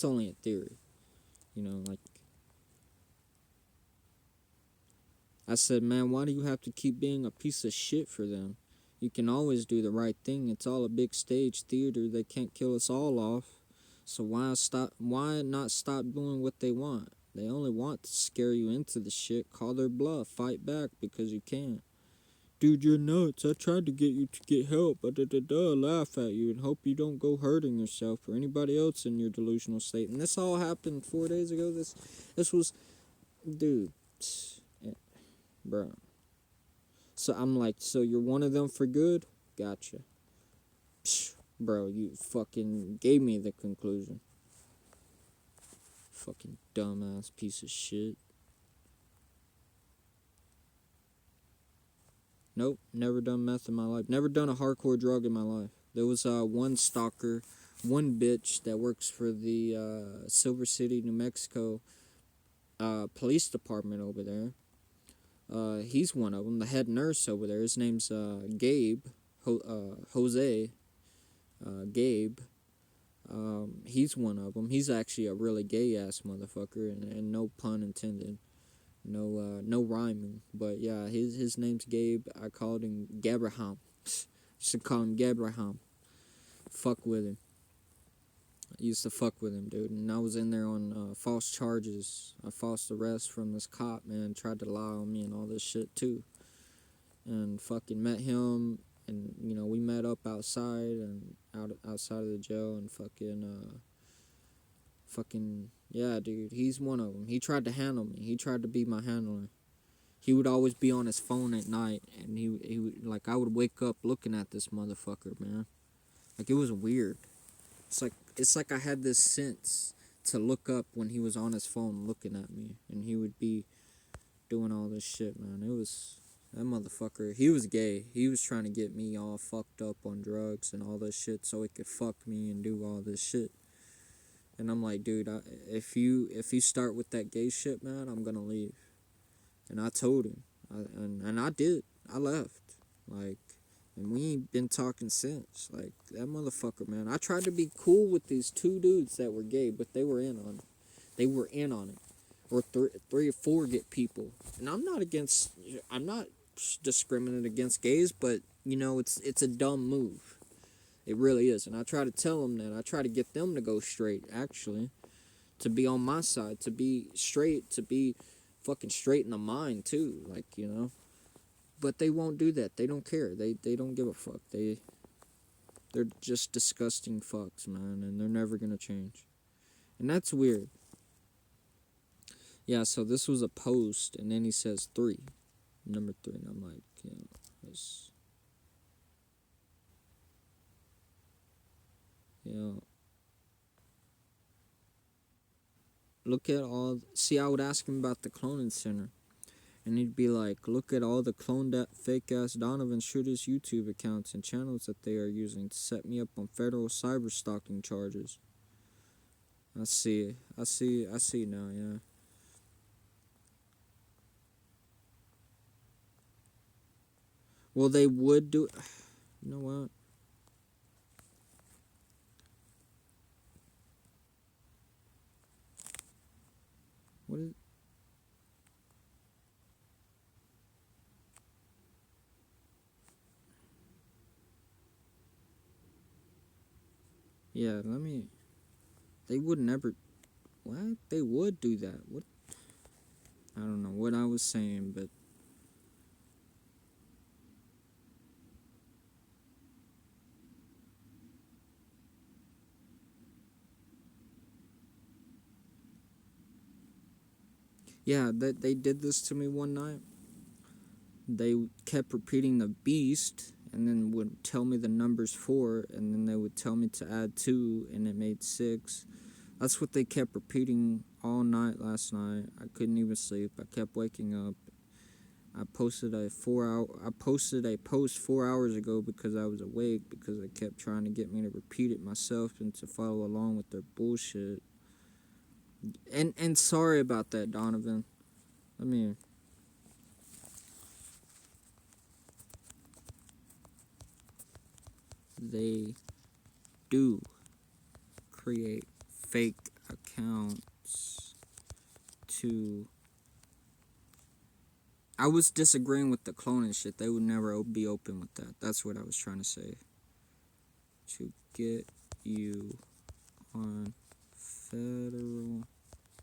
only a theory. You know, like, I said, man, why do you have to keep being a piece of shit for them? You can always do the right thing. It's all a big stage theater. They can't kill us all off. So why not stop doing what they want? They only want to scare you into the shit. Call their bluff. Fight back because you can. Dude, you're nuts. I tried to get you to get help. Laugh at you and hope you don't go hurting yourself or anybody else in your delusional state. And this all happened 4 days ago. This was, dude, bro. So I'm like, so you're one of them for good? Gotcha. Bro, you fucking gave me the conclusion. Fucking dumbass piece of shit. Nope, never done meth in my life. Never done a hardcore drug in my life. There was one stalker, one bitch that works for the Silver City, New Mexico police department over there. He's one of them, the head nurse over there. His name's Gabe, Jose. Gabe, he's one of them. He's actually a really gay ass motherfucker, and no pun intended, no rhyming. But yeah, his name's Gabe. I called him Gabraham. Should call him Gabraham. Fuck with him. I used to fuck with him, dude. And I was in there on false charges, a false arrest from this cop, man. Tried to lie on me and all this shit too. And fucking met him. And, you know, we met up outside and outside of the jail and yeah, dude, he's one of them. He tried to handle me. He tried to be my handler. He would always be on his phone at night, and he would, like, I would wake up looking at this motherfucker, man. Like, it was weird. It's like I had this sense to look up when he was on his phone looking at me, and he would be doing all this shit, man. That motherfucker, he was gay. He was trying to get me all fucked up on drugs and all this shit so he could fuck me and do all this shit. And I'm like, dude, if you start with that gay shit, man, I'm gonna leave. And I told him. And I did. I left. Like, and we ain't been talking since. Like, that motherfucker, man. I tried to be cool with these two dudes that were gay, but they were in on it. They were in on it. or three or four get people. And I'm not discriminating against gays, but you know, it's a dumb move. It really is. And I try to tell them that. I try to get them to go straight, actually, to be on my side, to be straight, to be fucking straight in the mind too, like, you know. But they won't do that. They don't care. They don't give a fuck. They're just disgusting fucks, man, and they're never gonna change. And that's weird. Yeah, so this was a post, and then he says 3, number 3, and I'm like, you know, this, you know, look at all. See, I would ask him about the cloning center, and he'd be like, look at all the cloned fake ass Donovan shooters YouTube accounts and channels that they are using to set me up on federal cyber stalking charges. I see now, yeah. Well, they would do. You know what? What is? Yeah, let me. They would never. What? They would do that. What? I don't know what I was saying, but. Yeah, that they did this to me one night. They kept repeating the beast, and then would tell me the numbers 4, and then they would tell me to add 2, and it made 6. That's what they kept repeating all night last night. I couldn't even sleep. I kept waking up. I posted a post 4 hours ago because I was awake, because they kept trying to get me to repeat it myself and to follow along with their bullshit. And sorry about that, Donovan. Let me. They do create fake accounts to. I was disagreeing with the cloning shit. They would never be open with that. That's what I was trying to say. To get you on federal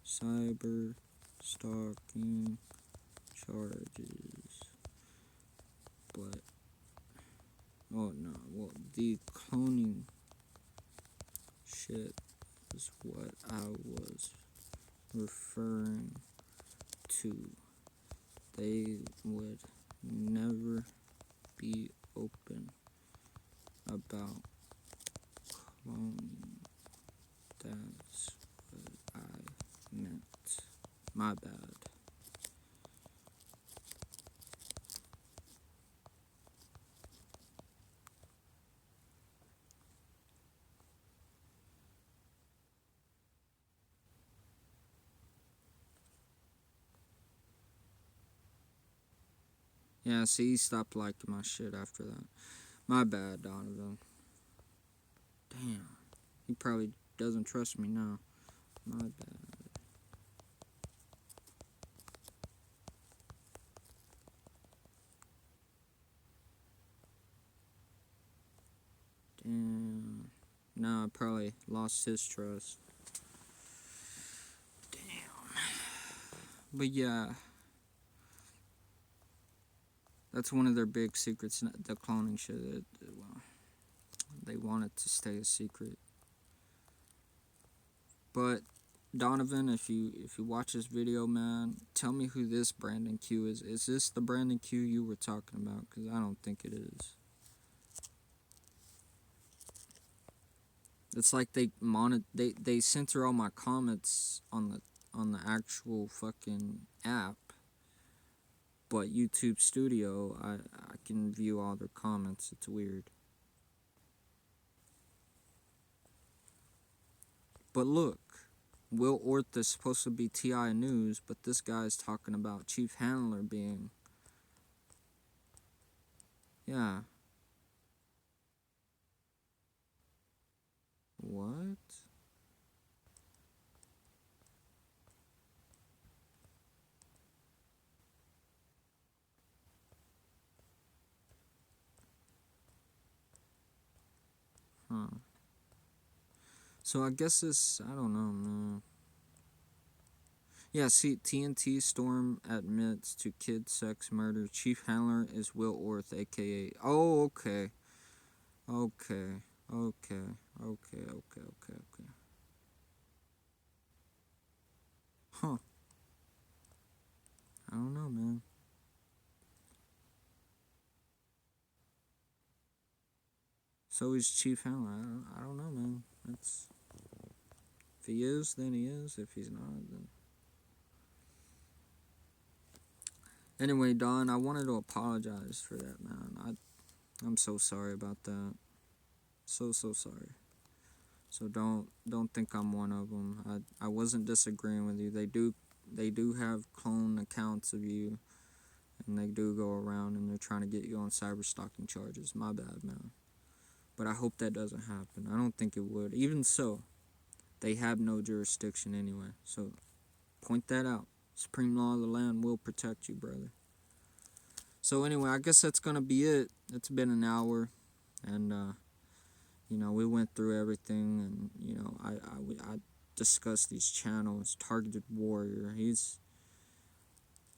cyber stalking charges. But, oh no, well, the cloning shit is what I was referring to. They would never be open about cloning. That's what I meant. My bad. Yeah, see, he stopped liking my shit after that. My bad, Donovan. Damn. He probably doesn't trust me now. My bad. Damn. Now I probably lost his trust. Damn. But yeah. That's one of their big secrets, the cloning shit. Well, they want it to stay a secret. But Donovan, if you watch this video, man, tell me who this Brandon Q is. Is this the Brandon Q you were talking about? Because I don't think it is. It's like they censor all my comments on the actual fucking app, but YouTube Studio, I can view all their comments. It's weird. But look, Will Orth is supposed to be TI News, but this guy's talking about Chief Handler being. Yeah. What? So I guess this, I don't know, man. Yeah, see, TNT Storm admits to kid sex murder. Chief Handler is Will Orth, aka. Oh, okay. Okay. Okay. Okay. Okay. Okay. Okay. Huh. I don't know, man. So is Chief Handler. I don't know, man. That's. If he is, then he is. If he's not, then. Anyway, Don, I wanted to apologize for that, man. I'm so sorry about that. So sorry. So don't think I'm one of them. I wasn't disagreeing with you. They do have clone accounts of you, and they do go around and they're trying to get you on cyber stalking charges. My bad, man. But I hope that doesn't happen. I don't think it would. Even so, they have no jurisdiction anyway. So point that out. Supreme law of the land will protect you, brother. So anyway, I guess that's gonna be it. It's been an hour, and we went through everything, and I discussed these channels. Targeted Warrior.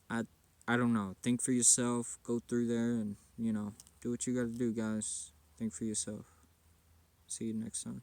I I don't know. Think for yourself. Go through there, and do what you got to do, guys. Think for yourself. See you next time.